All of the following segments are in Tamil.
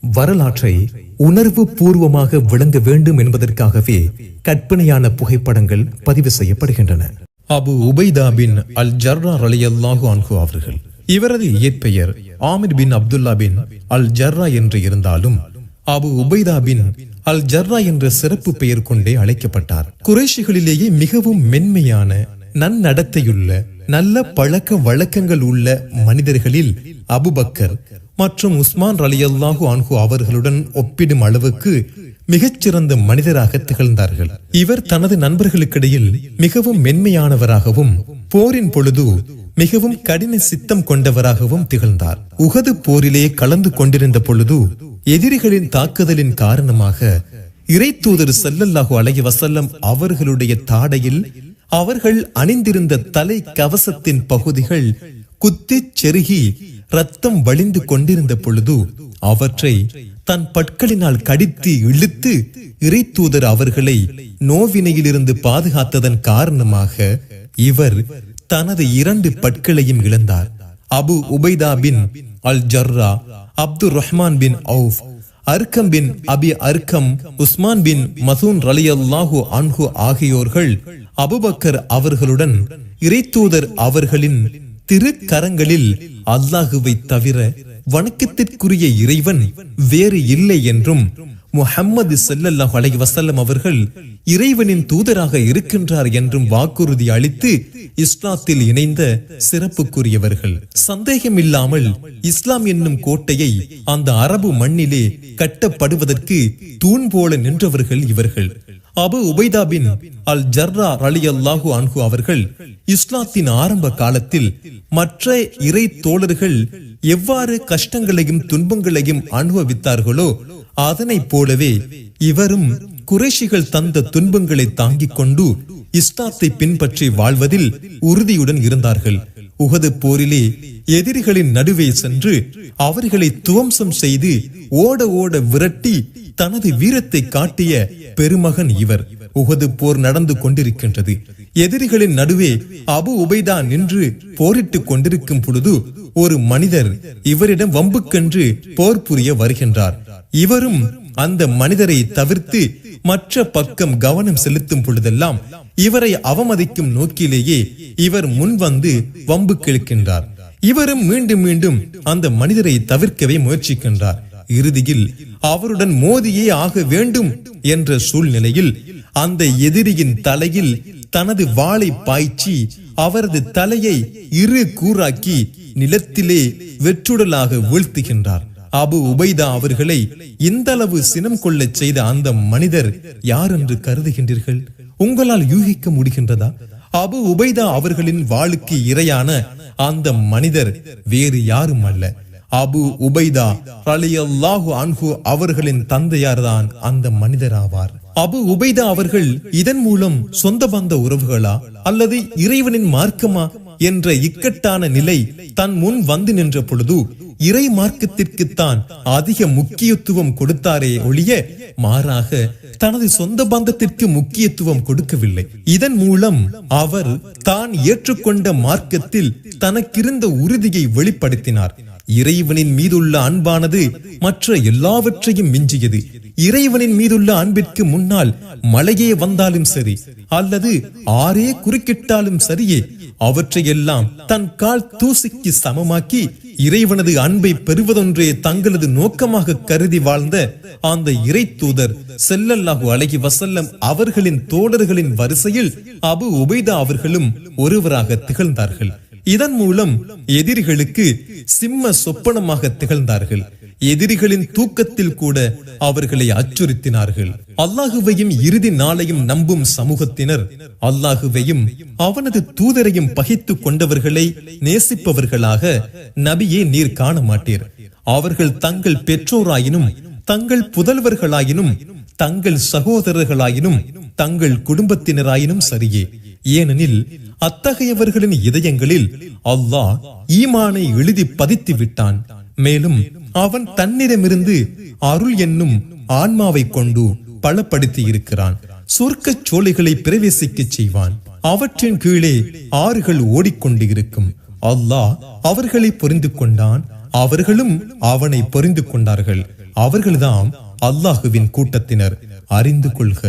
வரலாற்றை உணர்வு பூர்வமாக விளங்க வேண்டும் என்பதற்காகவே கற்பனையான புகைப்படங்கள் பதிவு செய்யப்படுகின்றன. அபு உபைதா பின் அல் ஜர்ரா ரலியல்லாஹு அன்ஹு அவர்கள், இவரது இயற்பெயர் ஆமிர் பின் அப்துல்லா பின் அல் ஜர்ரா என்று இருந்தாலும் அபு உபைதா பின் அல் ஜர்ரா என்ற சிறப்பு பெயர் கொண்டே அழைக்கப்பட்டார். குறைஷிகளிலேயே மிகவும் மென்மையான நன்னடத்தையுள்ள நல்ல பழக்க வழக்கங்கள் உள்ள மனிதர்களில் அபுபக்கர் மற்றும் உஸ்மான் ரலியல்லாஹு அன்ஹு அவர்களுடன் ஒப்பிடும் அளவுக்கு மிகச்சிறந்த மனிதராக திகழ்ந்தார்கள். இவர் தனது நண்பர்களுக்கிடையில் மிகவும் மென்மையானவராகவும் போரின் பொழுது மிகவும் கடின சித்தம் கொண்டவராகவும் திகழ்ந்தார். உஹது போரிலே கலந்து கொண்டிருந்த பொழுது எதிரிகளின் தாக்குதலின் காரணமாக இறை தூதர் ஸல்லல்லாஹு அலைஹி வஸல்லம் அவர்களுடைய தாடையில் அவர்கள் அணிந்திருந்த தலை கவசத்தின் பகுதிகள் குத்திச் செருகி ரத்தம் வழிந்து கொண்டிருந்த பொழுது அவற்றை தன் பற்களினால் கடித்து இழுத்து இறை தூதர் அவர்களை நோவினையிலிருந்து பாதுகாத்ததன் காரணமாக இவர் தனது 2 பற்களையும் இழந்தார். அபு உபைதா பின் அல் ஜர்ரா, அப்துர் ரஹ்மான் பின் அவுஃப், அர்கம் பின் அபி அர்கம், உஸ்மான் பின் மசூன் ரலியல்லாஹு அன்ஹு ஆகியோர்கள் அபுபக்கர் அவர்களுடன் இறை தூதர் அவர்களின் திருக்கரங்களில் அல்லாஹுவை தவிர வணக்கத்திற்குரிய இறைவன் வேறு இல்லை என்றும் முஹம்மது ஸல்லல்லாஹு அலைஹி வஸல்லம் அவர்கள் இறைவனின் தூதராக இருக்கின்றார் என்றும் வாக்குறுதி அளித்து இஸ்லாத்தில் இணைந்த சிறப்புக்குரியவர்கள். சந்தேகமில்லாமல் இஸ்லாம் என்னும் கோட்டையை அந்த அரபு மண்ணிலே கட்டப்படுவதற்கு தூண் போல நின்றவர்கள் இவர்கள். அபு உபைதா பின் அல் ஜர்ரா ரலியல்லாஹு அன்ஹு அவர்கள் இஸ்லாத்தின் ஆரம்ப காலத்தில் மற்ற இறை தோழர்கள் எவ்வாறு கஷ்டங்களையும் துன்பங்களையும் அனுபவித்தார்களோ அதனைப் போலவே இவரும் குறைஷிகள் தந்த துன்பங்களை தாங்கிக் கொண்டு இஸ்லாத்தை பின்பற்றி வாழ்வதில் உறுதியுடன் இருந்தார்கள். உஹது போரிலே எதிரிகளின் நடுவே சென்று அவர்களை துவம்சம் செய்து ஓட ஓட விரட்டி தனது வீரத்தை காட்டிய பெருமகன் இவர். உஹது போர் நடந்து கொண்டிருக்கின்றது. எதிரிகளின் நடுவே அபு உபைதா நின்று போரிட்டுக் கொண்டிருக்கும் பொழுது ஒரு மனிதர் இவரிடம் வம்புக்கென்று போர் புரிய வருகின்றார். இவரும் அந்த மனிதரை தவிர்த்து மற்ற பக்கம் கவனம் செலுத்தும் பொழுதெல்லாம் இவரை அவமதிக்கும் நோக்கிலேயே இவர் முன் வந்து வம்பு கிழக்கின்றார். இவரும் மீண்டும் மீண்டும் அந்த மனிதரை தவிர்க்கவே முயற்சிக்கின்றார். இறுதியில் அவருடன் மோதியே ஆக வேண்டும் என்ற சூழ்நிலையில் அந்த எதிரியின் தலையில் தனது வாளை பாய்ச்சி அவரது தலையை 2 கூறாக்கி நிலத்திலே வெற்றுடலாக வீழ்த்துகின்றார். அபு உபைதா அவர்களை இந்த அளவு சினம் கொள்ள செய்த அந்த மனிதர் யார் என்று கருதுகின்றீர்கள்? உங்களால் யூகிக்க முடிகின்றதா? அபு உபைதா அவர்களின் வாளுக்கு இரையான அந்த மனிதர் வேறு யாரும் அல்ல, அபு உபைதா ரலியல்லாஹு அன்ஹு அவர்களின் தந்தையார் தான் அந்த மனிதர் ஆவார். அபு உபைதா அவர்கள் இதன் மூலம் சொந்த பந்த உறவுகளா அல்லது இறைவனின் மார்க்கமா என்ற இக்கட்டான நிலை தன் முன் வந்து நின்ற பொழுது இறை மார்க்கத்திற்கு தான் அதிக முக்கியத்துவம் கொடுத்தாரே ஒழிய மாறாக தனது சொந்த பந்தத்திற்கு முக்கியத்துவம் கொடுக்கவில்லை. இதன் மூலம் அவர் தான் ஏற்றுக்கொண்ட மார்க்கத்தில் தனக்கிருந்த உறுதியை வெளிப்படுத்தினார். இறைவனின் மீதுள்ள அன்பானது மற்ற எல்லாவற்றையும் மிஞ்சியது. இறைவனின் மீதுள்ள அன்பிற்கு முன்னால் மழையே வந்தாலும் சரி அல்லது ஆறே குறுக்கிட்டாலும் சரியே அவற்றையெல்லாம் தன் கால் தூசிக்கு சமமாக்கி இறைவனது அன்பை பெறுவதொன்றே தங்களது நோக்கமாக கருதி வாழ்ந்த அந்த இறை தூதர் ஸல்லல்லாஹு அலைஹி வஸல்லம் அவர்களின் தோழர்களின் வரிசையில் அபு உபைதா அவர்களும் ஒருவராக திகழ்ந்தார்கள். இதன் மூலம் எதிரிகளுக்கு சிம்ம சொப்பனமாக திகழ்ந்தார்கள். எதிரிகளின் தூக்கத்தில் கூட அவர்களை அச்சுறுத்தினார்கள். அல்லாஹுவையும் இறுதி நாளையும் நம்பும் சமூகத்தினர் அல்லாஹுவையும் அவனது தூதரையும் பகைத்துக் கொண்டவர்களை நேசிப்பவர்களாக நபியே நீர் காண மாட்டீர். அவர்கள் தங்கள் பெற்றோராயினும் தங்கள் புதல்வர்களாயினும் தங்கள் சகோதரர்களாயினும் தங்கள் குடும்பத்தினராயினும் சரியே. ஏனெனில் அத்தகையவர்களின் இதயங்களில் அல்லாஹ் ஈமானை எழுதி பதித்து விட்டான். மேலும் அவன் தன்னிடமிருந்து அருள் என்னும் ஆன்மாவை கொண்டு பலப்படுத்தி இருக்கிறான். சொர்க்க சோலைகளை பிரவேசிக்க செய்வான். அவற்றின் கீழே ஆறுகள் ஓடிக்கொண்டு இருக்கும். அல்லாஹ் அவர்களை புரிந்து கொண்டான், அவர்களும் அவனை புரிந்து கொண்டார்கள். அவர்கள்தான் அல்லாஹுவின் கூட்டத்தினர், அறிந்து கொள்க.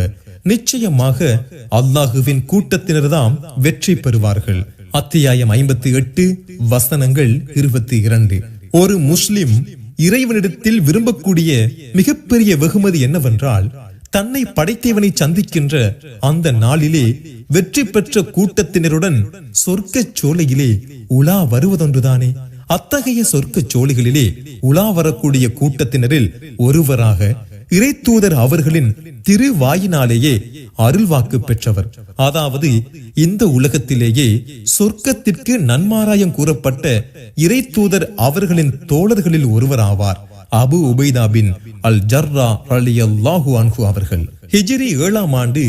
நிச்சயமாக அல்லாஹுவின் கூட்டத்தினர் தான் வெற்றி பெறுவார்கள். அத்தியாயம் 58 வசனங்கள் 22. ஒரு முஸ்லிம் இறைவனிடத்தில் விரும்பக்கூடிய மிகப்பெரிய வெகுமதி என்னவென்றால், தன்னை படைத்தவனை சந்திக்கின்ற அந்த நாளிலே வெற்றி பெற்ற கூட்டத்தினருடன் சொர்க்க சோலையிலே உலா வருவதொன்றுதானே. அத்தகைய சொர்க்க சோலைகளிலே உலா வரக்கூடிய கூட்டத்தினரில் ஒருவராக இறைத்தூதர் அவர்களின் திருவாயினாலேயே அருள்வாக்கு பெற்றவர், அதாவது இந்த உலகத்திலேயே சொர்க்கத்திற்கு நன்மாராயம் கூறப்பட்ட இறைத்தூதர் அவர்களின் தோழர்களில் ஒருவர் ஆவார் அபு உபைதா பின் அல் ஜர்ரா ரலியல்லாஹு அன்ஹு அவர்கள். ஹிஜ்ரி 7ஆம் ஆண்டு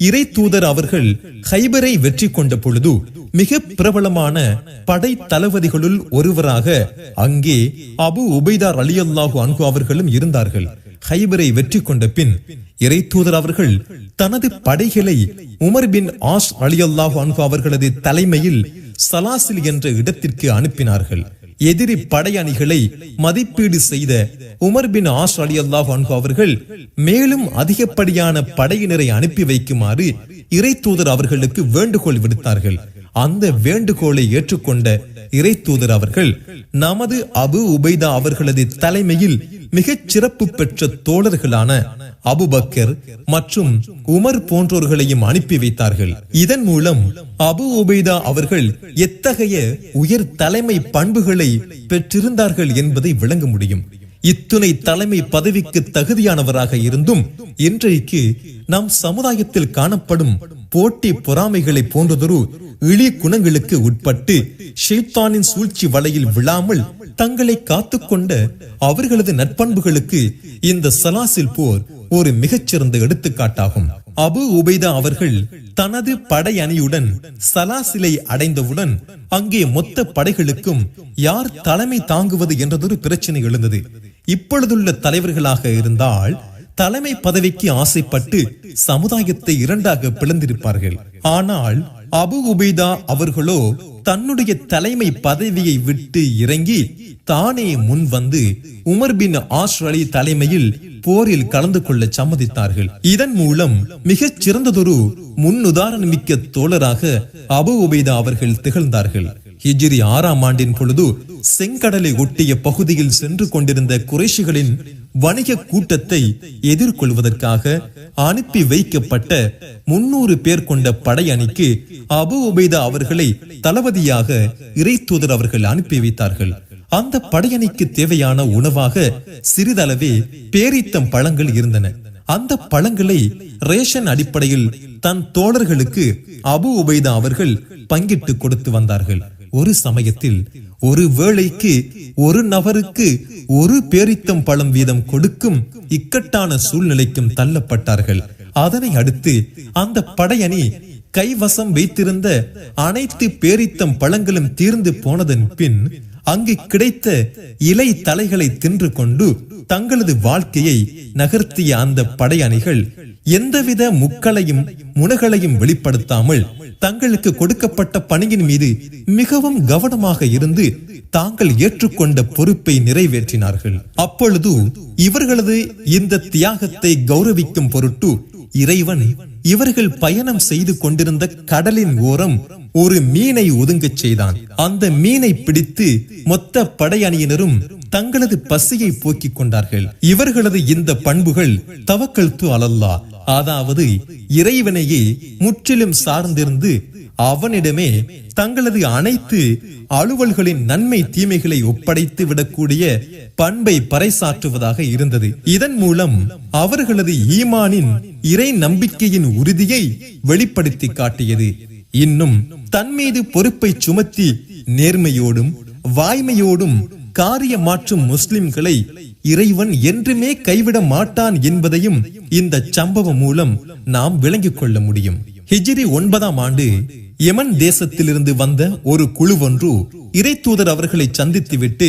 இறை தூதர் அவர்கள் கைபரை வெற்றி கொண்ட பொழுது மிக பிரபலமான படை தளபதிகளுள் ஒருவராக அங்கே அபு உபைதா ரலியல்லாஹு அன்ஹு அவர்களும் இருந்தார்கள். கைபரை வெற்றி கொண்ட பின் இறை தூதர் அவர்கள் தனது படைகளை உமர் பின் ஆஸ் ரலியல்லாஹு அன்ஹு அவர்களது தலைமையில் சலாசில் என்ற இடத்திற்கு அனுப்பினார்கள். எதிரி படையணிகளை மதிப்பீடு செய்த உமர் பின் ஆஸ் ரலியல்லாஹு அன்ஹு அவர்கள் மேலும் அதிகப்படியான படையினரை அனுப்பி வைக்குமாறு இறை தூதர் அவர்களுக்கு வேண்டுகோள் விடுத்தார்கள். அந்த வேண்டுகோளை ஏற்றுக்கொண்ட இறை தூதர் அவர்கள் நமது அபு உபைதா அவர்களது தலைமையில் மிகச் சிறப்பு பெற்ற தோழர்களான அபுபக்கர் மற்றும் உமர் போன்றோர்களையும் அனுப்பி வைத்தார்கள். இதன் மூலம் அபு உபைதா அவர்கள் எத்தகைய உயர் தலைமை பண்புகளை பெற்றிருந்தார்கள் என்பதை விளங்க முடியும். இத்துணை தலைமை பதவிக்கு தகுதியானவராக இருந்தும் இன்றைக்கு நம் சமுதாயத்தில் காணப்படும் போட்டி பொறாமைகளை போன்றதொரு இழி குணங்களுக்கு உட்பட்டு ஷைத்தானின் சூழ்ச்சி வலையில் விழாமல் தங்களை காத்துக்கொண்ட அவர்களது நற்பண்புகளுக்கு இந்த சலாசில் போர் ஒரு மிகச்சிறந்த எடுத்துக்காட்டாகும். அபு உபைதா அவர்கள் தனது படை அணியுடன் சலாசிலை அடைந்தவுடன் அங்கே மொத்த படைகளுக்கும் யார் தலைமை தாங்குவது என்றதொரு பிரச்சனை எழுந்தது. இப்பொழுதுள்ள தலைவர்களாக இருந்தால் தலைமை பதவிக்கு ஆசைப்பட்டு சமுதாயத்தை இரண்டாக பிளந்திருப்பார்கள். ஆனால் அபு உபைதா அவர்களோ தன்னுடைய தலைமை பதவியை விட்டு இறங்கி தானே முன் வந்து உமர் பின் ஆஸ் அலி தலைமையில் போரில் கலந்து கொள்ள சம்மதித்தார்கள். இதன் மூலம் மிகச் சிறந்ததொரு முன்னுதாரணமிக்க தோழராக அபு உபைதா அவர்கள் திகழ்ந்தார்கள். ஹிஜ்ரி 6ஆம் ஆண்டின் பொழுது செங்கடலை ஒட்டிய பகுதியில் சென்று கொண்டிருந்த குறைஷிகளின் வணிக கூட்டத்தை எதிர்கொள்வதற்காக அனுப்பி வைக்கப்பட்ட 300 பேர் கொண்ட படை அணிக்கு அபு உபைதா அவர்களை தளபதியாக இறை தூதர் அவர்கள் அனுப்பி வைத்தார்கள். அந்த படையணிக்கு தேவையான உணவாக சிறிதளவே பேரித்தம் பழங்கள் இருந்தன. அந்த பழங்களை ரேஷன் அடிப்படையில் தன் தோழர்களுக்கு அபு உபைதா அவர்கள் பங்கிட்டு கொடுத்து வந்தார்கள். ஒரு சமயத்தில் ஒரு வேளைக்கு ஒரு நபருக்கு ஒரு பேரித்தம் பழம் வீதம் கொடுக்கும் இக்கட்டான சூழ்நிலைக்கும் தள்ளப்பட்டார்கள். அதனை அடுத்து அந்த படையணி கைவசம் வைத்திருந்த அனைத்து பேரித்தம் பழங்களும் தீர்ந்து போனதன் பின் அங்கு கிடைத்த இலை தலைகளை தின்று கொண்டு தங்களது வாழ்க்கையை நகர்த்திய அந்த படையணிகள் எந்தவித முக்களையும் முனகளையும் வெளிப்படுத்தாமல் தங்களுக்கு கொடுக்கப்பட்ட பணியின் மீது மிகவும் கவனமாக இருந்து தாங்கள் ஏற்றுக்கொண்ட பொறுப்பை நிறைவேற்றினார்கள். அப்பொழுது இவர்களது இந்த தியாகத்தை கௌரவிக்கும் பொருட்டு இறைவன் இவர்கள் பயணம் செய்து கொண்டிருந்த கடலின் ஓரம் ஒரு மீனை ஒதுங்கச் செய்தான். அந்த மீனை பிடித்து மொத்த படையணியினரும் தங்களது பசியை போக்கிக் கொண்டார்கள். இவர்களது இந்த பண்புகள் தவக்கல்து அலல்லாஹ், அதாவது இறைவனையே முற்றிலும் சார்ந்திருந்து அவனிடமே தங்களது அனைத்து அலுவல்களின் நன்மை தீமைகளை ஒப்படைத்து விடக்கூடிய பண்பை பறைசாற்றுவதாக இருந்தது. இதன் மூலம் அவர்களது ஈமானின் இறை நம்பிக்கையின் உறுதியை வெளிப்படுத்தி காட்டியது. இன்னும் தன் மீது பொறுப்பை சுமத்தி நேர்மையோடும் வாய்மையோடும் காரிய மாற்றும் முஸ்லிம்களை இறைவன் என்றுமே கைவிட மாட்டான் என்பதையும் இந்த சம்பவம் மூலம் நாம் விளங்கிக் கொள்ள முடியும். ஹிஜ்ரி 9ஆம் ஆண்டு யமன் தேசத்திலிருந்து வந்த ஒரு குழு ஒன்று இறை தூதர் அவர்களை சந்தித்து விட்டு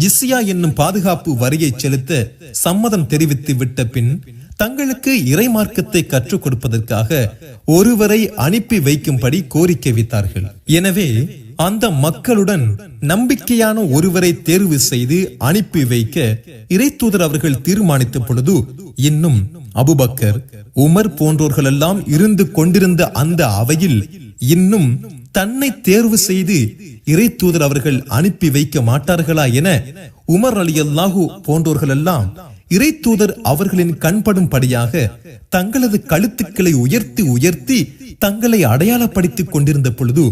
ஜிஸ்யா என்னும் பாதுகாப்பு வரியை செலுத்த சம்மதம் தெரிவித்து விட்ட பின் தங்களுக்கு இறை மார்க்கத்தை கற்றுக் கொடுப்பதற்காக ஒருவரை அனுப்பி வைக்கும்படி கோரிக்கை வைத்தார்கள். எனவே அந்த மக்களுடன் நம்பிக்கையான ஒருவரை தேர்வு செய்து அனுப்பி வைக்க இறை தூதர் அவர்கள் தீர்மானித்த பொழுது, இன்னும் அபூபக்கர், உமர் போன்றோர்கள் எல்லாம் இருந்து கொண்டிருந்த அந்த அவையில் இன்னும் தன்னை தேர்வு செய்து இறை தூதர் அவர்கள் அனுப்பி வைக்க மாட்டார்களா என உமர் ரலியல்லாஹு போன்றோர்கள் எல்லாம் இறை தூதர் அவர்களின் கண்படும்படியாக தங்களது கழுத்துக்களை உயர்த்தி உயர்த்தி தங்களை அடையாளப்படுத்திக் கொண்டிருந்த பொழுது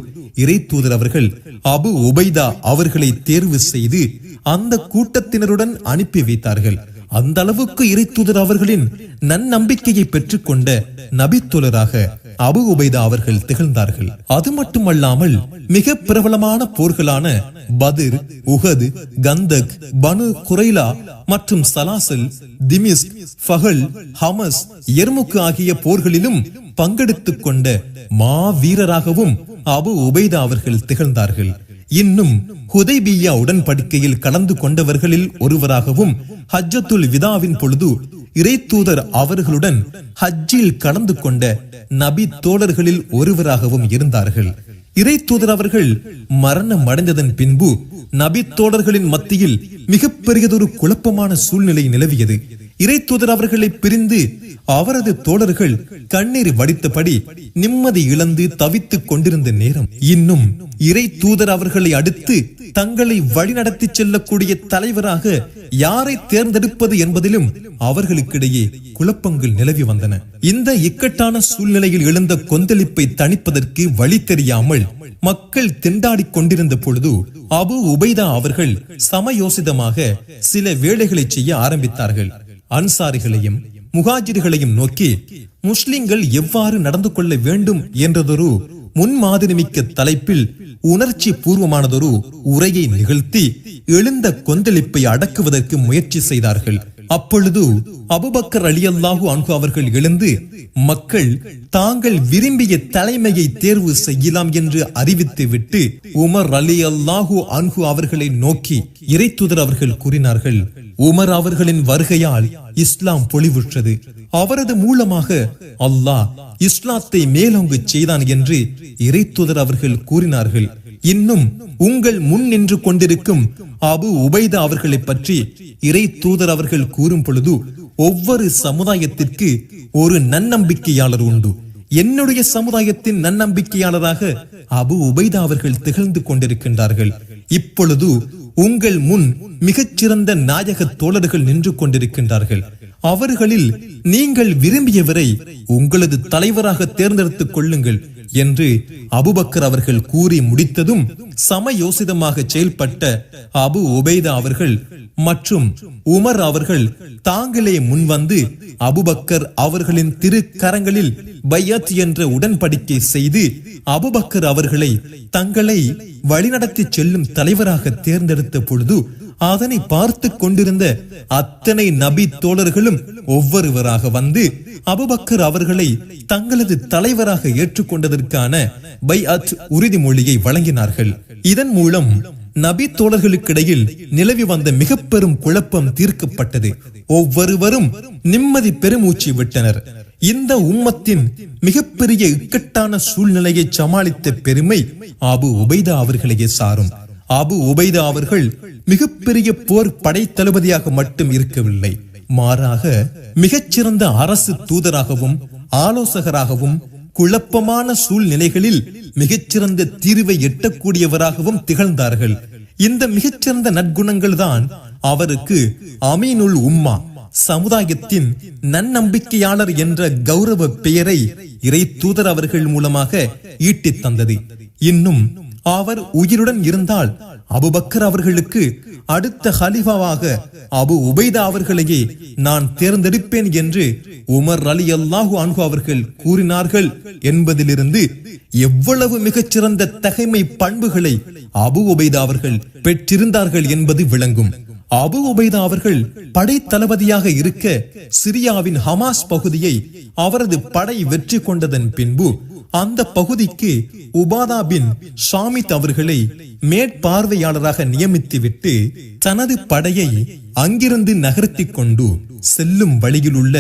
இறை தூதர் அவர்கள் அபு உபைதா அவர்களை தேர்வு செய்து அந்த கூட்டத்தினருடன் அனுப்பி வைத்தார்கள். அந்த அளவுக்கு இறை தூதர் அவர்களின் நன்னம்பிக்கையை பெற்றுக் கொண்ட நபித்தோழராக அபு உபைதா அவர்கள் திகழ்ந்தார்கள். அது மட்டுமல்லாமல் மிக பிரபலமான போர்களான பத்ர், உஹது, கந்தக், பனு குரைலா மற்றும் சலாசல், திமிஸ்க், ஃபஹல், ஹமஸ், எர்முக் ஆகிய போர்களிலும் பங்கெடுத்துக் கொண்ட மாவீரராகவும் அபு உபைதா அவர்கள் திகழ்ந்தார்கள். இன்னும் ஹுதைபியா உடன்படிக்கையில் கலந்து கொண்டவர்களில் ஒருவராகவும் ஹஜ்ஜத்துல் விதாவின் பொழுது இறை தூதர் அவர்களுடன் ஹஜ்ஜில் கலந்து கொண்ட நபி தோழர்களில் ஒருவராகவும் இருந்தார்கள். இறை தூதர் அவர்கள் மரணம் அடைந்ததன் பின்பு நபி தோழர்களின் மத்தியில் மிகப்பெரியதொரு குழப்பமான சூழ்நிலை நிலவியது. இறை தூதர் அவர்களை பிரிந்து அவரது தோழர்கள் கண்ணீர் வடித்தபடி நிம்மதி இழந்து தவித்துக் கொண்டிருந்த நேரம், இன்னும் இறை தூதர் அவர்களை அடுத்து தங்களை வழிநடத்தி செல்லக்கூடிய தலைவராக யாரை தேர்ந்தெடுப்பது என்பதிலும் அவர்களுக்கிடையே குழப்பங்கள் நிலவி வந்தன. இந்த இக்கட்டான சூழ்நிலையில் எழுந்த கொந்தளிப்பை தணிப்பதற்கு வழி தெரியாமல் மக்கள் திண்டாடிக் கொண்டிருந்த பொழுது அபு உபைதா அவர்கள் சமயோசிதமாக சில வேலைகளை செய்ய ஆரம்பித்தார்கள். அன்சாரிகளையும் முஹாஜிர்களையும் நோக்கி முஸ்லிம்கள் எவ்வாறு நடந்து கொள்ள வேண்டும் என்றதொரு முன்மாதிரிமிக்க தலைப்பில் உணர்ச்சி பூர்வமானதொரு உரையை நிகழ்த்தி எழுந்த கொந்தளிப்பை அடக்குவதற்கு முயற்சி செய்தார்கள். அப்பொழுது அபூபக்கர் ரலியல்லாஹு அன்ஹு அவர்கள் எழுந்து, மக்கள் தாங்கள் விரும்பிய தலைமையை தேர்வு செய்யலாம் என்று அறிவித்து விட்டு உமர் ரலியல்லாஹு அன்ஹு அவர்களை நோக்கி இறை தூதர் அவர்கள் கூறினார்கள், உமர் அவர்களின் வருகையால் இஸ்லாம் பொலிவுற்றது. அவரது மூலமாக அல்லாஹ் இஸ்லாத்தை மேலோங்கு செய்தான் என்று இறை தூதர் அவர்கள் கூறினார்கள். இன்னும் உங்கள் முன் நின்று கொண்டிருக்கும் அபு உபைதா அவர்களை பற்றி இறை தூதர் அவர்கள் கூறும் பொழுது, ஒவ்வொரு சமுதாயத்திற்கு ஒரு நன்னம்பிக்கையாளர் உண்டு. என்னுடைய சமுதாயத்தின் நன்னம்பிக்கையாளராக அபு உபைதா அவர்கள் திகழ்ந்து கொண்டிருக்கின்றார்கள். இப்பொழுது உங்கள் முன் மிகச்சிறந்த நாயக தோழர்கள் நின்று கொண்டிருக்கின்றார்கள். அவர்களில் நீங்கள் விரும்பியவரை உங்களது தலைவராக தேர்ந்தெடுத்துக் கொள்ளுங்கள் என்று அபூபக்கர் அவர்கள் கூறி முடித்ததும் சமயோசிதமாக செயல்பட்ட அபு உபைதா அவர்கள் மற்றும் உமர் அவர்கள் தாங்களே முன்வந்து அபூபக்கர் அவர்களின் திருக்கரங்களில் பையத் என்ற உடன்படிக்கை செய்து அபூபக்கர் அவர்களை தங்களை வழிநடத்தி செல்லும் தலைவராக தேர்ந்தெடுத்த பொழுது அதனை பார்த்து கொண்டிருந்த அத்தனை நபி தோழர்களும் ஒவ்வொருவராக வந்து அபூபக்கர் அவர்களை தங்களது தலைவராக ஏற்றுக்கொண்டதற்கான பைஅத் உறுதிமொழியை வழங்கினார்கள். இதன் மூலம் நபி தோழர்களுக்கிடையில் நிலவி வந்த மிக பெரும் குழப்பம் தீர்க்கப்பட்டது. ஒவ்வொருவரும் நிம்மதி பெருமூச்சு விட்டனர். இந்த உம்மத்தின் மிகப்பெரிய இக்கட்டான சூழ்நிலையை சமாளித்த பெருமை அபு உபைதா அவர்களையே சாரும். அபு உபைதா அவர்கள் மிகப்பெரிய போர் படை தளபதியாக மட்டும் இருக்கவில்லை, மாறாக மிகச்சிறந்த அரசு தூதராகவும் ஆலோசகராகவும் குழப்பமான சூழ்நிலைகளில் மிகச்சிறந்த தீர்வை எட்டக்கூடியவராகவும் திகழ்ந்தார்கள். இந்த மிகச்சிறந்த நற்குணங்கள் தான் அவருக்கு அமீனுல் உம்மா, சமுதாயத்தின் நன்னம்பிக்கையாளர் என்ற கௌரவ பெயரை இறை தூதர் அவர்கள் மூலமாக ஈட்டித் தந்தது. இன்னும் அவர் உயிருடன் இருந்தால் அபூபக்கர் அவர்களுக்கு அடுத்த ஹலிஃபாவாக அபு உபைதா அவர்களையே நான் தேர்ந்தெடுப்பேன் என்று உமர் ரலியல்லாஹு அன்ஹு அவர்கள் கூறினார்கள் என்பதிலிருந்து எவ்வளவு மிகச்சிறந்த தகைமை பண்புகளை அபு உபைதா அவர்கள் பெற்றிருந்தார்கள் என்பது விளங்கும். அபு உபைதா அவர்கள் படை தளபதியாக இருக்க சிரியாவின் ஹமாஸ் பகுதியை அவரது படை வெற்றி கொண்டதன் பின்பு அந்த பகுதிக்கு உபாதா பின் ஷாமித் அவர்களை மேற்பார்வையாளராக நியமித்துவிட்டு தனது படையை அங்கிருந்து நகர்த்தி கொண்டு செல்லும் வழியில் உள்ள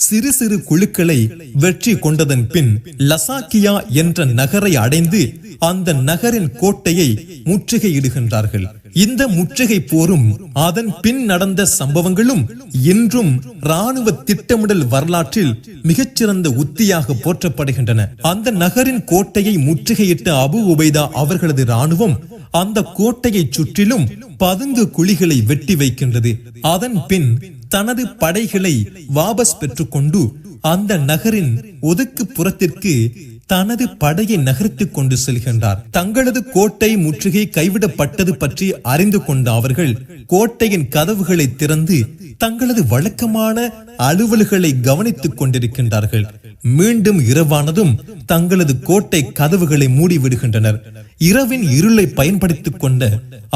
சிறு சிறு குழுக்களை வெற்றி கொண்டதன் பின் லசாக்கியா என்ற நகரை அடைந்து அந்த நகரின் கோட்டையை முற்றுகையிடுகின்றார்கள். இந்த முற்றுகை போரும் அதன் பின் நடந்த சம்பவங்களும் இன்றும் இராணுவ திட்டமிடல் வரலாற்றில் மிகச்சிறந்த உத்தியாக போற்றப்படுகின்றன. அந்த நகரின் கோட்டையை முற்றுகையிட்ட அபு உபைதா அவர்களது இராணுவம் அந்த கோட்டையை சுற்றிலும் பதுங்கு குழிகளை வெட்டி வைக்கின்றது. அதன் பின் தனது படைகளை வாபஸ் பெற்றுக்கொண்டு அந்த நகரின் ஒதுக்கு புறத்திற்கு தனது படையை நகர்த்தி கொண்டு செல்கின்றார். தங்களது கோட்டை முற்றுகை கைவிடப்பட்டது பற்றி அறிந்து கொண்ட அவர்கள் கோட்டையின் கதவுகளை திறந்து தங்களது வழக்கமான அலுவல்களை கவனித்துக் கொண்டிருக்கின்றார்கள். மீண்டும் இரவானதும் தங்களது கோட்டை கதவுகளை மூடிவிடுகின்றனர். இரவின் இருளை பயன்படுத்திக் கொண்ட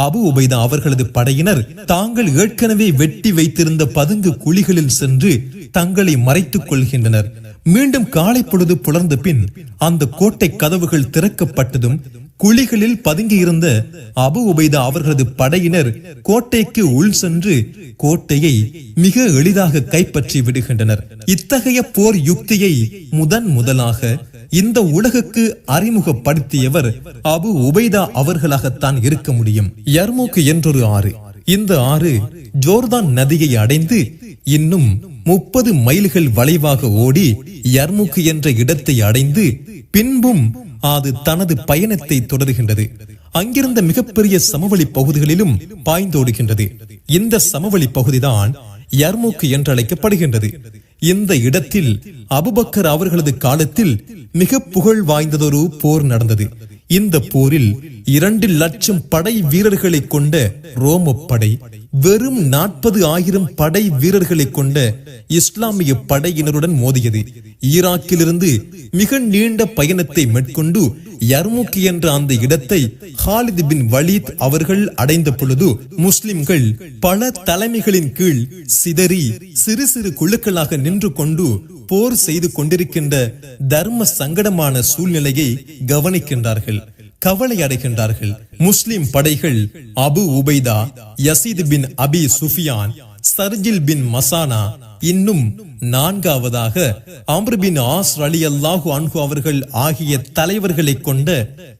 அபு உபைதா அவர்களது படையினர் தாங்கள் ஏற்கனவே வெட்டி வைத்திருந்த பதுங்கு குழிகளில் சென்று தங்களை மறைத்துக் கொள்கின்றனர். மீண்டும் காலை பொழுது புலர்ந்த பின் அந்த கோட்டை கதவுகள் திறக்கப்பட்டதும் குழிகளில் பதுங்கியிருந்த அபு உபைதா அவர்களது படையினர் கோட்டைக்கு உள் சென்று கோட்டையை மிக எளிதாக கைப்பற்றி விடுகின்றனர். இத்தகைய போர் யுக்தியை முதலாக இந்த உலகுக்கு அறிமுகப்படுத்தியவர் அபு உபைதா அவர்களாகத்தான் இருக்க முடியும். யர்மூக் என்றொரு ஆறு, இந்த ஆறு ஜோர்தான் நதியை அடைந்து இன்னும் 30 மைல்கள் வளைவாக ஓடி யர்மூக் என்ற இடத்தை அடைந்து பின்பும் அது தனது பயணத்தை தொடர்கின்றது. அங்கிருந்த மிகப்பெரிய சமவெளி பகுதிகளிலும் பாய்ந்தோடுகின்றது. இந்த சமவெளி பகுதிதான் யர்மூக் என்று அழைக்கப்படுகின்றது. இந்த இடத்தில் அபுபக்கர் அவர்களது காலத்தில் மிக புகழ் வாய்ந்ததொரு போர் நடந்தது. இந்த போரில் 2 லட்சம் படை வீரர்களை கொண்ட ரோம படை வெறும் 40,000 படை வீரர்களை கொண்ட இஸ்லாமிய படையினருடன் மோதியது. ஈராக்கிலிருந்து மிக நீண்ட பயணத்தை மேற்கொண்டு யர்மூக் என்ற அந்த இடத்தை ஹாலித் பின் வலீத் அவர்கள் அடைந்த பொழுது முஸ்லிம்கள் பல தலைமைகளின் கீழ் சிதறி சிறு சிறு குழுக்களாக நின்று கொண்டு போர் செய்து கொண்டிருக்கின்ற தர்ம சங்கடமான சூழ்நிலையை கவனிக்கின்றார்கள், கவலை அடைகின்றார்கள். முஸ்லிம் படைகள் அபு உபைதா, யசீத் பின் அபி சுஃபியான், சர்ஜில் பின் மசானா, இன்னும் 4வதாக அம்ர் பின் ஆஸ் ரலியல்லாஹு அன்ஹு அவர்கள் ஆகிய தலைவர்களை கொண்ட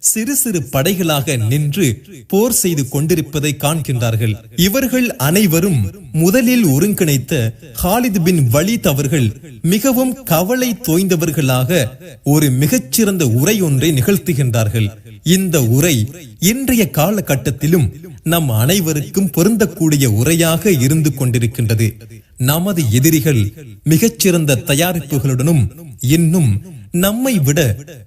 சிறு சிறு படைகளாக நின்று போர் செய்து கொண்டிருப்பதை காண்கின்றார்கள். இவர்கள் அனைவரும் முதலில் ஒருங்கிணைத்த ஹாலித் பின் வலீத் அவர்கள் மிகவும் கவலை தோய்ந்தவர்களாக ஒரு மிகச்சிறந்த உரை ஒன்றை நிகழ்த்துகின்றார்கள். இந்த உரை இன்றைய காலகட்டத்திலும் நம் அனைவருக்கும் பொருந்தக்கூடிய உரையாக இருந்து கொண்டிருக்கின்றது. நமது எதிரிகள் மிகச்சிறந்த தயாரிப்புகளுடனும் இன்னும் நம்மை விட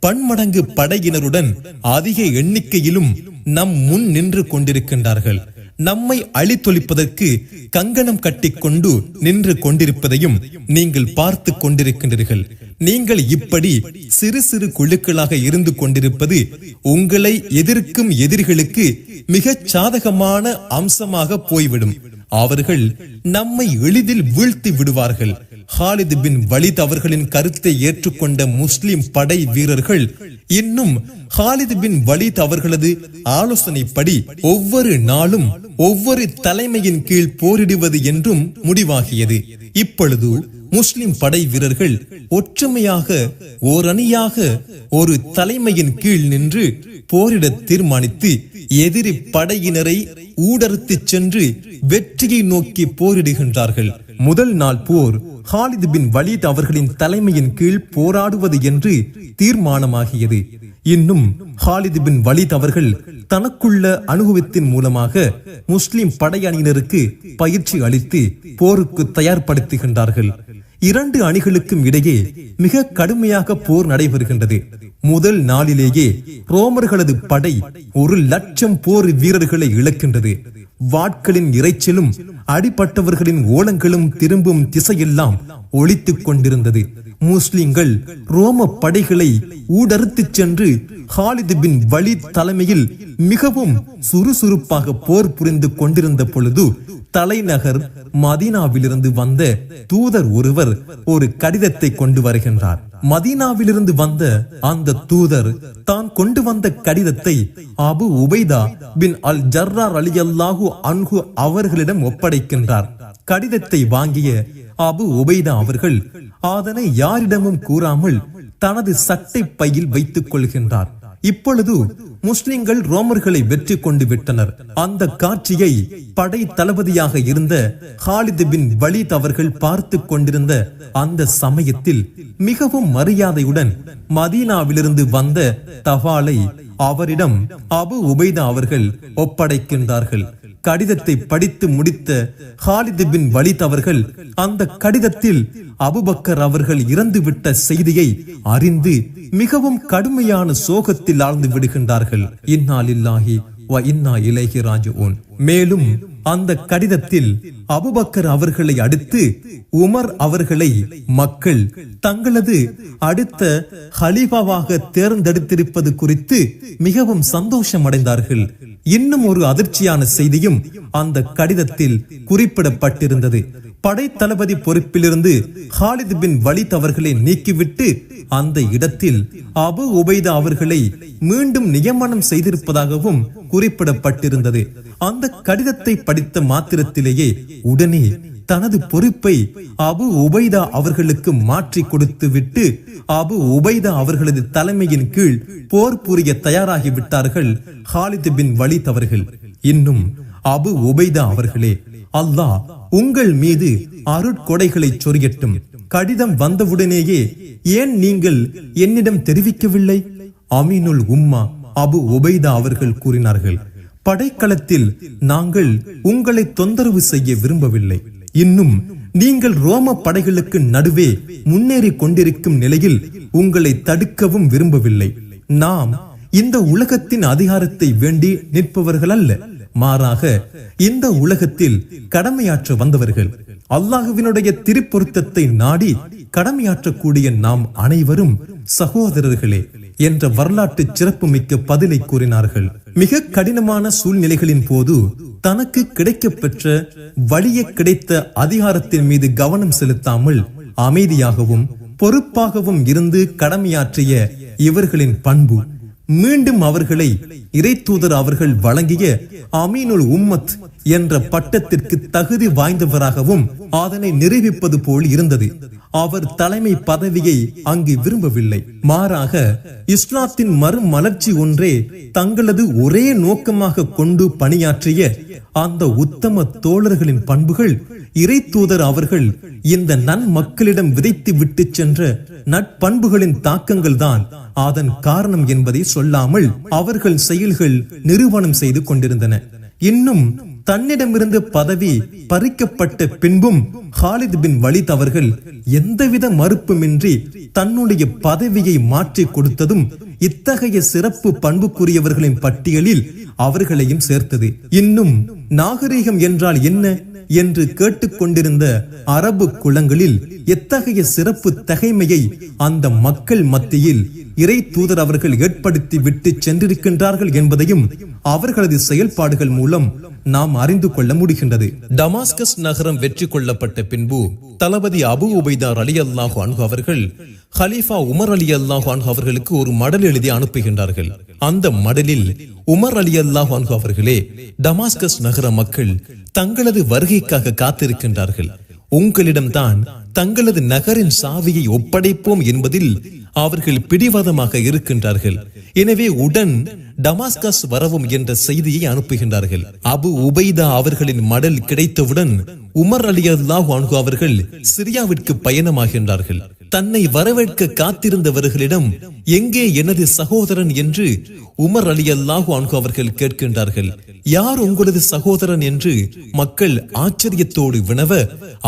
பன்மடங்கு படையினருடன் அதிக எண்ணிக்கையிலும் நம் முன் நின்று கொண்டிருக்கின்றார்கள். நம்மை அழித்தொழிப்பதற்கு கங்கணம் கட்டிக்கொண்டு நின்று கொண்டிருப்பதையும் நீங்கள் பார்த்து கொண்டிருக்கின்றீர்கள். நீங்கள் இப்படி சிறு சிறு குழுக்களாக இருந்து கொண்டிருப்பது உங்களை எதிர்க்கும் எதிரிகளுக்கு மிக சாதகமான அம்சமாக போய்விடும். அவர்கள் நம்மை எளிதில் வீழ்த்தி விடுவார்கள். ஹாலித் பின் வலீத் அவர்களின் கருத்தை ஏற்றுக்கொண்ட முஸ்லிம் படை வீரர்கள் இன்னும் ஹாலித் பின் வலீத் அவர்களது ஆலோசனைப்படி ஒவ்வொரு நாளும் ஒவ்வொரு தலைமையின் கீழ் போரிடுவது என்றும் முடிவாகியது. இப்பொழுது முஸ்லிம் படை வீரர்கள் ஒற்றுமையாக ஓர் அணியாக ஒரு தலைமையின் கீழ் நின்று போரிட தீர்மானித்து எதிரி படையினரை ஊடறுத்து சென்று வெற்றியை நோக்கி போரிடுகின்றார்கள். முதல் நாள் போர் ஹாலித் பின் வலீத் அவர்களின் தலைமையின் கீழ் போராடுவது என்று தீர்மானமாகியது. இன்னும் ஹாலித் பின் வலீத் அவர்கள் தனக்குள்ள அனுபவத்தின் மூலமாக முஸ்லிம் படையணியினருக்கு பயிற்சி அளித்து போருக்கு தயார்படுத்துகின்றார்கள். 2 அணிகளுக்கும் இடையே மிக கடுமையாக போர் நடைபெறுகின்றது. முதல் நாளிலேயே ரோமர்களது படை 1,00,000 போர் வீரர்களை இழக்கின்றது. வாட்களின் இறைச்சலும் அடிபட்டவர்களின் ஓலங்களும் திரும்பும் திசையெல்லாம் ஒலித்துக் கொண்டிருந்தது. முஸ்லிம்கள் ரோம படைகளை ஊடறுத்து சென்று ஹாலித் பின் வலீத் தலைமையில் மிகவும் சுறுசுறுப்பாக போர் புரிந்து கொண்டிருந்த பொழுது தலைநகர் மதீனாவிலிருந்து வந்த தூதர் ஒருவர் ஒரு கடிதத்தை கொண்டு வருகின்றார். மதீனாவிலிருந்து வந்த அந்த தூதர் தான் கொண்டு வந்த கடிதத்தை அபு உபைதா பின் அல் ஜர்ரா ரலியல்லாஹு அன்ஹு அவர்களிடம் ஒப்படைக்கின்றார். கடிதத்தை வாங்கிய அபு உபைதா அவர்கள் அதனை யாரிடமும் கூறாமல் தனது சட்டை பையில் வைத்துக் கொள்கின்றார். இப்பொழுது முஸ்லிம்கள் ரோமர்களை வெற்றி கொண்டு விட்டனர். அந்த காட்சியை படை தளபதியாக இருந்த ஹாலித் பின் வலீத் அவர்கள் பார்த்து கொண்டிருந்த அந்த சமயத்தில் மிகவும் மரியாதையுடன் மதீனாவிலிருந்து வந்த தபாலை அவரிடம் அபு உபைதா அவர்கள் ஒப்படைக்கின்றார்கள். கடிதத்தை படித்து முடித்த ஹாலித் பின் வலீத் அவர்கள் அந்த கடிதத்தில் அபூபக்கர் அவர்கள் இறந்துவிட்ட செய்தியை அறிந்து மிகவும் கடுமையான சோகத்தில் ஆழ்ந்து விடுகின்றார்கள். இன்னா லில்லாஹி வ இன்னா இலைஹி ராஜிஊன். மேலும் அந்த கடிதத்தில் அபூபக்கர் அவர்களை அடுத்து உமர் அவர்களை மக்கள் தங்களது அடுத்த ஹலீஃபாவாக தேர்ந்தெடுத்திருப்பது குறித்து மிகவும் சந்தோஷம் அடைந்தார்கள். இன்னும் ஒரு அதிர்ச்சியான செய்தியும் அந்த கடிதத்தில் குறிப்பிடப்பட்டிருந்தது. படை தளபதி பொறுப்பிலிருந்து ஹாலித் பின் வலீத் அவர்களை நீக்கிவிட்டு அந்த இடத்தில் அபு உபைதா அவர்களை மீண்டும் நியமனம் செய்திருப்பதாகவும் குறிப்பிடப்பட்டிருந்தது. அந்த கடிதத்தை படித்த மாத்திரத்திலேயே உடனே தனது பொறுப்பை அபு உபைதா அவர்களுக்கு மாற்றி கொடுத்து விட்டு அபு உபைதா அவர்களது தலைமையின் கீழ் போர் புரிய தயாராகிவிட்டார்கள் ஹாலித் பின் வலீத் அவர்கள். இன்னும் அபு உபைதா அவர்களே, அல்லாஹ் உங்கள் மீது அருட்கொடைகளை சொரியட்டும். கடிதம் வந்தவுடனேயே ஏன் நீங்கள் என்னிடம் தெரிவிக்கவில்லை? அமீனுல் உம்மா அபு உபைதா அவர்கள் கூறினார்கள், படைக்களத்தில் நாங்கள் உங்களை தொந்தரவு செய்ய விரும்பவில்லை. இன்னும் நீங்கள் ரோம படைகளுக்கு நடுவே முன்னேறி கொண்டிருக்கும் நிலையில் உங்களை தடுக்கவும் விரும்பவில்லை. நாம் இந்த உலகத்தின் அதிகாரத்தை வேண்டி நிற்பவர்கள் அல்ல, மாறாக இந்த உலகத்தில் கடமையாற்ற வந்தவர்கள். அல்லாஹுவினுடைய திருப்பொருத்தத்தை நாடி கடமையாற்றக்கூடிய நாம் அனைவரும் சகோதரர்களே என்ற வரலாற்று சிறப்புமிக்க பதிலை கூறினார்கள். மிக கடினமான சூழ்நிலைகளின் போது தனக்கு கிடைக்கப்பெற்ற வழியே கிடைத்த அதிகாரத்தின் மீது கவனம் செலுத்தாமல் அமைதியாகவும் பொறுப்பாகவும் இருந்து கடமையாற்றிய இவர்களின் பண்பு மீண்டும் அவர்களை இறை தூதர் அவர்கள் வழங்கிய அமீனுல் உம்மத் என்ற பட்டத்திற்கு தகுதி வாய்ந்தவராகவும் அதனை நிரூபிப்பது போல் இருந்தது. அவர் தலைமை பதவியை அங்கு விரும்பவில்லை, மாறாக இஸ்லாத்தின் மறுமலர்ச்சி ஒன்றே தங்களது ஒரே நோக்கமாக கொண்டு பணியாற்றிய அந்த உத்தம தோழர்களின் பண்புகள் இறை தூதர் அவர்கள் இந்த நன்மக்களிடம் விதைத்து விட்டு சென்ற நட்பண்புகளின் தாக்கங்கள் தான் அதன் காரணம் என்பதை சொல்லாமல் அவர்கள் செயல்கள் நிரூபணம் செய்து கொண்டிருந்தன. இன்னும் தன்னிடமிருந்து பதவி பறிக்கப்பட்ட பின்பும் ஹாலித் பின் வலீத் அவர்கள் எந்தவித மறுப்புமின்றி தன்னுடைய பதவியை மாற்றி கொடுத்ததும் இத்தகைய சிறப்பு பண்புக்குரியவர்களின் பட்டியலில் அவர்களையும் சேர்த்தது. இன்னும் நாகரீகம் என்றால் என்ன என்று கேட்டுக்கொண்டிருந்த அரபு குலங்களில் எத்தகைய சிறப்பு தகைமையை அந்த மக்கள் மத்தியில் இறை தூதர் அவர்கள் ஏற்படுத்தி விட்டு சென்றிருக்கின்றார்கள் என்பதையும் அவர்களது செயல்பாடுகள் மூலம் நாம் அறிந்து கொள்ள முடிகின்றது. டமாஸ்கஸ் நகரம் வெற்றி கொள்ளப்பட்ட பின்பு தளபதி அபு உபைதா ரலியல்லாஹு அன்ஹு அவர்கள் ஹலீஃபா உமர் ரலியல்லாஹு அன்ஹு அவர்களுக்கு ஒரு மடல் எழுதி அனுப்புகின்றார்கள். அந்த மடலில் உமர் ரலியல்லாஹு அன்ஹு அவர்களே, டமாஸ்கஸ் நகர மக்கள் தங்களது வருகைக்காக காத்திருக்கின்றார்கள். உங்களிடம்தான் தங்களது நகரின் சாவியை ஒப்படைப்போம் என்பதில் அவர்கள் பிடிவாதமாக இருக்கின்றார்கள். எனவே உடன் டமாஸ்கஸ் வரவும் என்ற செய்தியை அனுப்புகின்றார்கள். அபு உபைதா அவர்களின் மடல் கிடைத்தவுடன் உமர் ரலியல்லாஹு அன்ஹு அவர்கள் சிரியாவிற்கு பயணமாகின்றார்கள். தன்னை வரவேற்க காத்திருந்தவர்களிடம் எங்கே எனது சகோதரன் என்று உமர் ரலியல்லாஹு அன்ஹு அவர்கள் கேட்கின்றார்கள். யார் உங்களது சகோதரன் என்று மக்கள் ஆச்சரியத்தோடு வினவ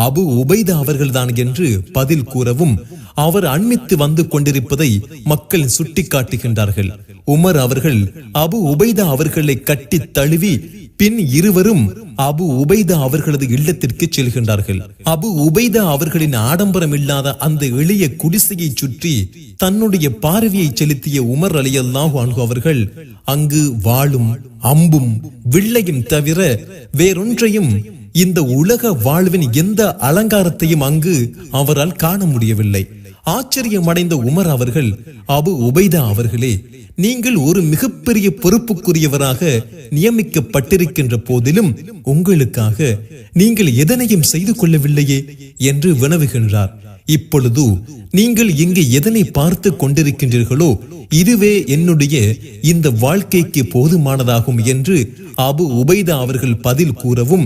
அபு உபைதா அவர்கள்தான் என்று பதில் கூறவும் அவர் அண்மித்து வந்து கொண்டிருப்பதை மக்கள் சுட்டி காட்டுகின்றார்கள். உமர் அவர்கள் அபு உபைதா அவர்களை கட்டி தழுவி பின் இருவரும் அபு உபைதா அவர்களது இல்லத்திற்கு செல்கின்றார்கள். அபு உபைதா அவர்களின் ஆடம்பரம் இல்லாத அந்த எளிய குடிசையை சுற்றி தன்னுடைய பார்வையை செலுத்திய உமர் ரலியல்லாஹு அன்ஹு அவர்கள் அங்கு வாளும் அம்பும் வில்லையும் தவிர வேறொன்றையும் இந்த உலக வாழ்வின் எந்த அலங்காரத்தையும் அங்கு அவரால் காண முடியவில்லை. ஆச்சரியமடைந்த உமர் அவர்கள், அபு உபைதா அவர்களே, நீங்கள் ஒரு மிகப்பெரிய பொறுப்புக்குரியவராக நியமிக்கப்பட்டிருக்கின்ற போதிலும் உங்களுக்காக நீங்கள் எதனையும் செய்து கொள்ளவில்லையே என்று வினவுகின்றார். இப்பொழுது நீங்கள் இங்கு எதனை பார்த்து கொண்டிருக்கின்றீர்களோ இதுவே என்னுடைய இந்த வாழ்க்கைக்கு போதுமானதாகும் என்று அபு உபைதா அவர்கள் பதில் கூறவும்,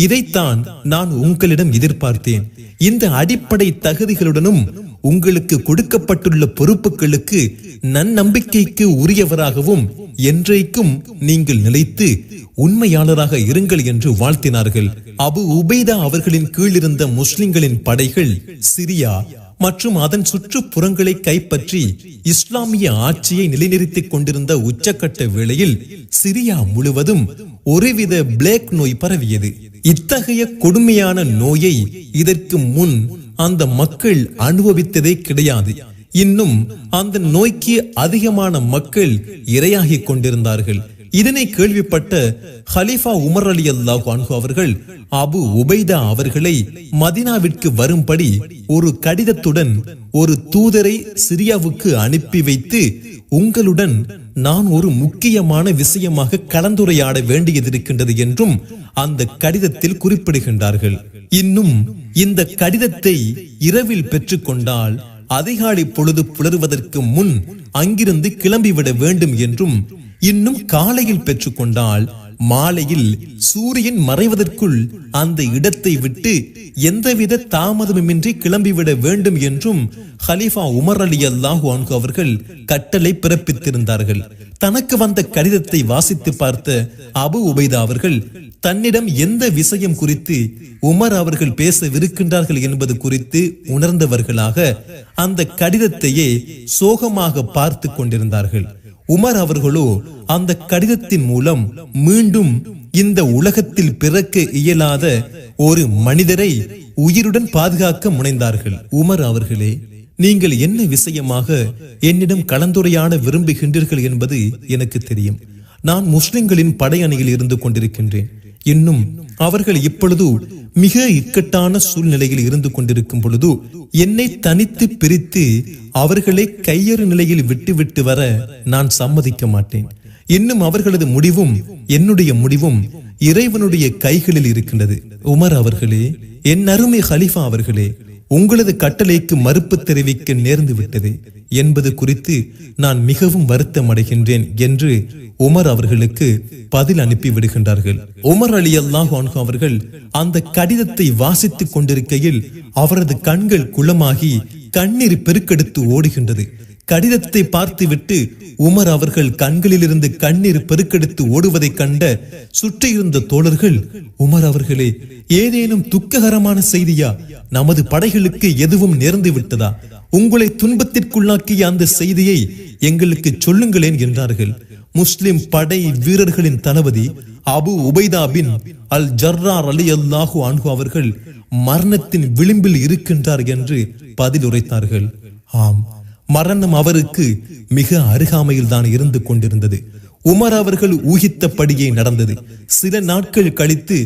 இதைத்தான் நான் உங்களிடம் எதிர்பார்த்தேன். இந்த அடிப்படை தகுதிகளுடனும் உங்களுக்கு கொடுக்கப்பட்டுள்ள பொறுப்புகளுக்கு நன்னம்பிக்கைக்கு உரியவராகவும் என்றைக்கும் நீங்கள் நிலைத்து உண்மையாளராக இருங்கள் என்று வாழ்த்தினார்கள். அபு உபைதா அவர்களின் கீழ் இருந்த முஸ்லிம்களின் படைகள் சிரியா மற்றும் அதன் சுற்றுப்புறங்களை கைப்பற்றி இஸ்லாமிய ஆட்சியை நிலைநிறுத்திக் கொண்டிருந்த உச்சக்கட்ட வேளையில் சிரியா முழுவதும் ஒருவித பிளேக் நோய் பரவியது. இத்தகைய கொடுமையான நோயை இதற்கு முன் அந்த மக்கள் அனுபவித்ததே கிடையாது. இன்னும் அந்த நோய்க்கு அதிகமான மக்கள் இரையாகிக் கொண்டிருந்தார்கள். இதனை கேள்விப்பட்ட ஹலீஃபா உமர் ரலியல்லாஹு அன்ஹு அவர்கள் அபு உபைதா அவர்களை மதீனாவிற்கு வரும்படி ஒரு கடிதத்துடன் ஒரு தூதரை சிரியாவுக்கு அனுப்பி வைத்து, உங்களுடன் நான் ஒரு முக்கியமான விஷயமாக கலந்துரையாட வேண்டியதிருக்கின்றது என்றும் அந்த கடிதத்தில் குறிப்பிடுகின்றார்கள். இன்னும் இந்த கடிதத்தை இரவில் பெற்றுக்கொண்டால் அதிகாலை பொழுது புலருவதற்கு முன் அங்கிருந்து கிளம்பிவிட வேண்டும் என்றும், இன்னும் காலையில் பெற்றுக்கொண்டால் மாலையில் சூரியன் மறைவதற்குள் அந்த இடத்தை விட்டு எந்தவித தாமதமின்றி கிளம்பிவிட வேண்டும் என்றும் ஹலீஃபா உமர் ரலியல்லாஹு அன்ஹு அவர்கள் கட்டளை பிறப்பித்திருந்தார்கள். தனக்கு வந்த கடிதத்தை வாசித்து பார்த்த அபு உபைதா அவர்கள் தன்னிடம் எந்த விஷயம் குறித்து உமர் அவர்கள் பேசவிருக்கின்றார்கள் என்பது குறித்து உணர்ந்தவர்களாக அந்த கடிதத்தையே சோகமாக பார்த்து கொண்டிருந்தார்கள். உமர் அவர்களோ அந்த கடிதத்தின் மூலம் மீண்டும் இந்த உலகத்தில் பிறக்க இயலாத ஒரு மனிதரை உயிருடன் பாதுகாக்க முனைந்தார்கள். உமர் அவர்களே, நீங்கள் என்ன விஷயமாக என்னிடம் கலந்துரையாட விரும்புகின்றீர்கள் என்பது எனக்கு தெரியும். நான் முஸ்லிம்களின் படையணியில் இருந்து கொண்டிருக்கின்றேன். இன்னும் அவர்கள் இப்பொழுது மிக இக்கட்டான சூழ்நிலையில் இருந்து கொண்டிருக்கும் பொழுது என்னை தனித்து பிரித்து அவர்களை கையறு நிலையில் விட்டு வர நான் சம்மதிக்க மாட்டேன். இன்னும் அவர்களது முடிவும் என்னுடைய முடிவும் இறைவனுடைய கைகளில் இருக்கின்றது. உமர் அவர்களே, என் அருமை ஹலீஃபா அவர்களே, உங்களது கட்டளைக்கு மறுப்பு தெரிவிக்க நேர்ந்து விட்டது என்பது குறித்து நான் மிகவும் வருத்தம் அடைகின்றேன் என்று உமர் அவர்களுக்கு பதில் அனுப்பி விடுகின்றார்கள். உமர் ரலியல்லாஹு அன்ஹு அவர்கள் அந்த கடிதத்தை வாசித்துக் கொண்டிருக்கையில் அவரது கண்கள் குளமாகி கண்ணீர் பெருக்கெடுத்து ஓடுகின்றது. கடிதத்தை பார்த்துவிட்டு உமர் அவர்கள் கண்களிலிருந்து கண்ணீர் பெருக்கெடுத்து ஓடுவதை கண்ட சுற்றியிருந்த தோழர்கள், உமர் அவர்களே, ஏதேனும் துக்ககரமான செய்தியா? நமது படைகளுக்கு எதுவும் நேர்ந்து விட்டதா? உங்களை துன்பத்திற்குள்ளாக்கிய அந்த செய்தியை எங்களுக்கு சொல்லுங்களேன் என்றார்கள். முஸ்லிம் படை வீரர்களின் தளபதி அபு உபைதா பின் அல் ஜர்ரா ரலியல்லாஹு அன்ஹு அவர்கள் மரணத்தின் விளிம்பில் இருக்கின்றார் என்று பதில் உரைத்தார்கள். ஆம், மரணம் அவருக்கு மிக அருகாமையில் தான் இருந்து கொண்டிருந்தது. உமர் அவர்கள் ஊகித்தபடியே நடந்தது. சில நாட்கள் கழித்து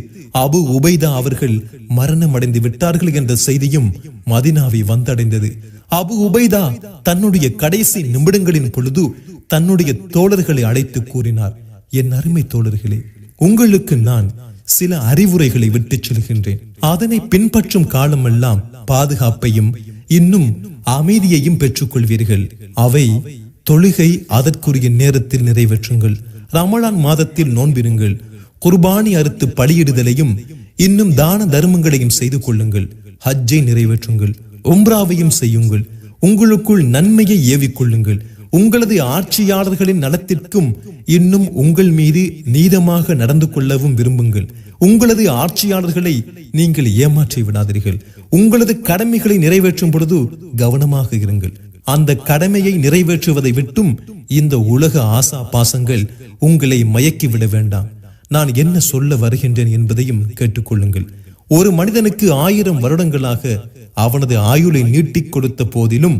அபு உபைதா அவர்கள் மரணம் அடைந்து விட்டார்கள் என்ற செய்தியும் மதீனாவை வந்தடைந்தது. அபு உபைதா தன்னுடைய கடைசி நிமிடங்களின் பொழுது தன்னுடைய தோழர்களை அழைத்து கூறினார், என் அருமை தோழர்களே, உங்களுக்கு நான் சில அறிவுரைகளை விட்டுச் செல்கின்றேன். அதனை பின்பற்றும் காலமெல்லாம் பாதுகாப்பையும் இன்னும் அமைதியையும் பெற்றுக் கொள்வீர்கள். அவை தொழுகை அதற்குரிய நேரத்தில் நிறைவேற்றுங்கள், ரமலான் மாதத்தில் நோன்பிருங்கள், குர்பானி அறுத்து பலியிடுதலையும் இன்னும் தான தர்மங்களையும் செய்து கொள்ளுங்கள், ஹஜ்ஜை நிறைவேற்றுங்கள், உம்ராவையும் செய்யுங்கள், உங்களுக்குள் நன்மையை ஏவிக்கொள்ளுங்கள், உங்களது ஆட்சியாளர்களின் நலத்திற்கும் இன்னும் உங்கள் மீது நீதமாக நடந்து கொள்ளவும் விரும்புங்கள். உங்களது ஆட்சியாளர்களை நீங்கள் ஏமாற்றி விடாதீர்கள். உங்களது கடமைகளை நிறைவேற்றும் பொழுது கவனமாக இருங்கள். அந்த கடமையை நிறைவேற்றுவதை விட்டும் இந்த உலக ஆசா பாசங்கள் உங்களை மயக்கிவிட வேண்டாம். நான் என்ன சொல்ல வருகின்றேன் என்பதையும் கேட்டுக்கொள்ளுங்கள். ஒரு மனிதனுக்கு 1000 வருடங்களாக அவனது ஆயுளை நீட்டிக் கொடுத்த போதிலும்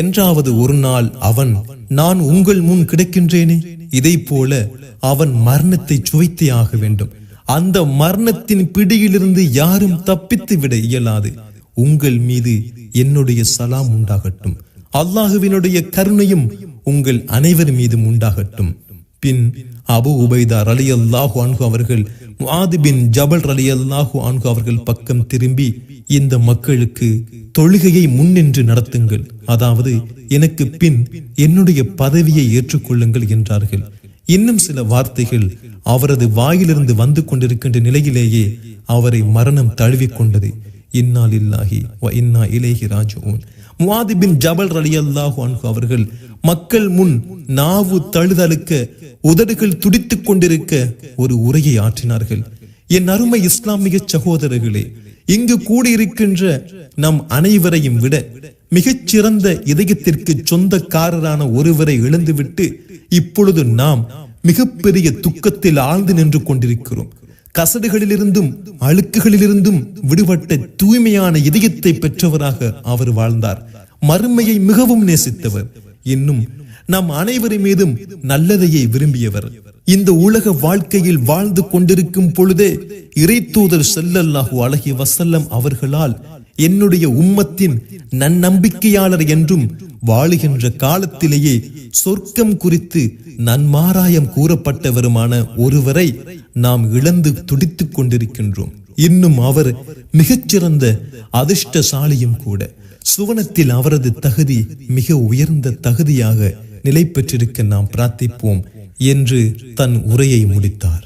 என்றாவது ஒரு நாள் அவன், நான் உங்கள் முன் கிடைக்கின்றேனே, இதை போல அவன் மரணத்தை சுவைத்தே ஆக வேண்டும். அந்த மரணத்தின் பிடியிலிருந்து யாரும் தப்பித்து விட இயலாது. உங்கள் மீது என்னுடைய சலாம் உண்டாகட்டும். அல்லாஹுவினுடைய கருணையும் உங்கள் அனைவர் மீதும் உண்டாகட்டும். பின் அபு உபைதா ரலியல்லாஹு அன்ஹு அவர்கள் முஆத் பின் ஜபல் ரலியல்லாஹு அன்ஹு அவர்கள் பக்கம் திரும்பி, இந்த மக்களுக்கு தொழுகையை முன்னின்று நடத்துங்கள், அதாவது எனக்கு பின் என்னுடைய பதவியை ஏற்றுக்கொள்ளுங்கள் என்றார்கள். இன்னும் சில வார்த்தைகள் அவரது வாயிலிருந்து வந்து கொண்டிருக்கின்ற நிலையிலேயே அவரை மரணம் தழுவிக்கொண்டது. இன்னா லில்லாஹி வ இன்னா இலைஹி ராஜிஊன். முஆத் பின் ஜபல் ரலியல்லாஹு அன்ஹு அவர்கள் மக்கள் முன் நாவு தழுதழுக்க, உதடுகள் துடித்துக் கொண்டிருக்க ஒரு உரையை ஆற்றினார்கள். என் அருமை இஸ்லாமிய சகோதரர்களே, இங்கு கூடியிருக்கின்ற நம் அனைவரையும் விட மிகச்சிறந்த இதயத்திற்கு சொந்தக்காரரான ஒருவரை இழந்துவிட்டு இப்பொழுது நாம் மிகப்பெரிய துக்கத்தில் ஆழ்ந்து நின்று கொண்டிருக்கிறோம். கசடுகளிலிருந்தும் அழுக்குகளிலிருந்தும் விடுபட்ட தூய்மையான இதயத்தை பெற்றவராக அவர் வாழ்ந்தார். மறுமையை மிகவும் நேசித்தவர். இன்னும் நம் அனைவரி மீதும் நல்லதையே விரும்பியவர். இந்த உலக வாழ்க்கையில் வாழ்ந்து கொண்டிருக்கும் பொழுதே இறைத்தூதர் ஸல்லல்லாஹு அலைஹி வஸல்லம் அவர்களால் என்னுடைய உம்மத்தின் நன்னம்பிக்கையாளர் என்றும், வாழுகின்ற காலத்திலேயே சொர்க்கம் குறித்து நன்மாராயம் கூறப்பட்டவருமான ஒருவரை நாம் இழந்து துடித்துக் கொண்டிருக்கின்றோம். இன்னும் அவர் மிகச்சிறந்த அதிர்ஷ்டசாலியும் கூட. சுவனத்தில் அவரது தகுதி மிக உயர்ந்த தகுதியாக நிலை பெற்றிருக்க நாம் பிரார்த்திப்போம் என்று தன் உரையை முடித்தார்.